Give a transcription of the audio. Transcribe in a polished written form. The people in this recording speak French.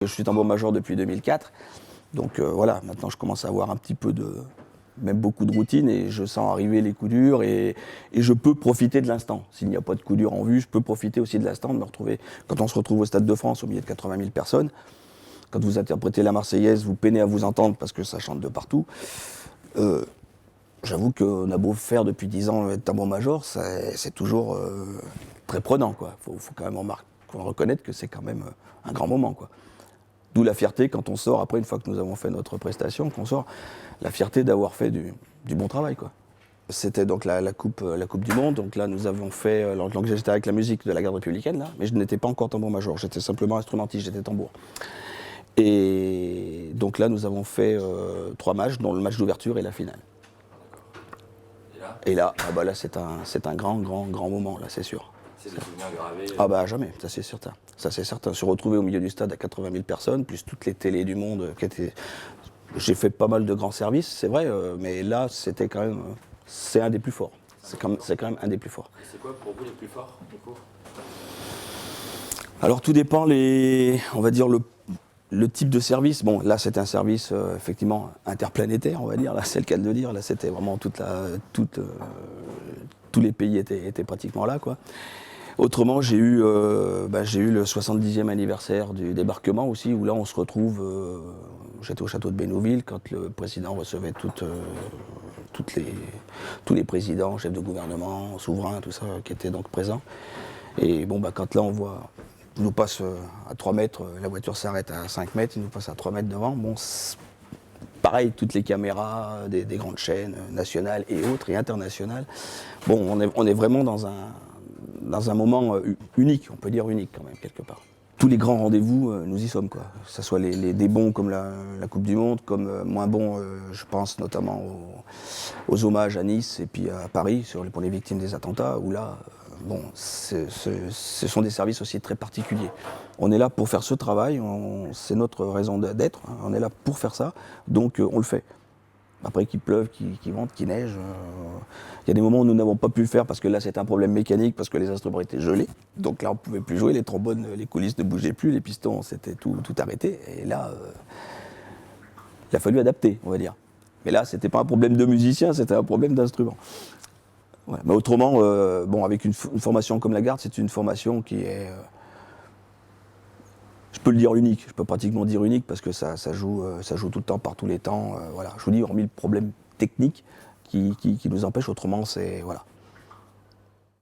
Je suis tambour-major depuis 2004, donc voilà, maintenant je commence à avoir un petit peu de, même beaucoup de routine, et je sens arriver les coups durs, et je peux profiter de l'instant. S'il n'y a pas de coups durs en vue, je peux profiter aussi de l'instant, de me retrouver, quand on se retrouve au Stade de France au milieu de 80 000 personnes, quand vous interprétez la Marseillaise, vous peinez à vous entendre parce que ça chante de partout. J'avoue qu'on a beau faire depuis 10 ans être tambour-major, c'est toujours très prenant, quoi. Faut quand même reconnaître que c'est quand même un grand moment, quoi. D'où la fierté quand on sort, après une fois que nous avons fait notre prestation, qu'on sort, la fierté d'avoir fait du bon travail, quoi. C'était donc la coupe du Monde, donc là nous avons fait, alors donc j'étais avec la musique de la garde républicaine, là, mais je n'étais pas encore tambour-major, j'étais simplement instrumentiste, j'étais tambour. Et donc là nous avons fait 3 matchs, dont le match d'ouverture et la finale. Et là, ah bah là c'est un grand moment, là, c'est sûr. C'est des souvenirs gravés. Ah bah jamais, ça c'est certain. Ça c'est certain. Se retrouver au milieu du stade à 80 000 personnes, plus toutes les télés du monde qui étaient... J'ai fait pas mal de grands services, c'est vrai, mais là c'était quand même... c'est un des plus forts. C'est quand même un des plus forts. Et c'est quoi pour vous les plus forts, du coup? Alors tout dépend on va dire le type de service. Bon, là c'était un service effectivement interplanétaire, on va dire, là c'est le cas de le dire. Là c'était vraiment tous les pays étaient pratiquement là, quoi. Autrement, j'ai eu le 70e anniversaire du débarquement aussi, où là on se retrouve, j'étais au château de Bénouville quand le président recevait tous les présidents, chefs de gouvernement, souverains, tout ça, qui étaient donc présents. Et bon, quand là on voit, il nous passe à 3 mètres, la voiture s'arrête à 5 mètres, il nous passe à 3 mètres devant. Bon, pareil, toutes les caméras des grandes chaînes nationales et autres, et internationales. Bon, on est vraiment dans un moment unique, on peut dire unique quand même, quelque part. Tous les grands rendez-vous, nous y sommes, quoi. Que ce soit des bons comme la Coupe du Monde, comme moins bons, je pense notamment aux hommages à Nice et puis à Paris pour les victimes des attentats, où là, bon, ce sont des services aussi très particuliers. On est là pour faire ce travail, c'est notre raison d'être, hein, on est là pour faire ça, donc on le fait. Après qu'il pleuve, qu'il vente, qu'il neige, il y a des moments où nous n'avons pas pu le faire parce que là c'était un problème mécanique, parce que les instruments étaient gelés. Donc là on ne pouvait plus jouer, les trombones, les coulisses ne bougeaient plus, les pistons, c'était tout arrêté. Et là, il a fallu adapter, on va dire. Mais là c'était pas un problème de musicien, c'était un problème d'instrument. Ouais, mais autrement, bon, avec une formation comme la garde, c'est une formation qui est... je peux le dire unique, je peux pratiquement dire unique parce que ça joue tout le temps, par tous les temps. Voilà. Je vous dis, hormis le problème technique qui nous empêche, autrement, c'est... Voilà.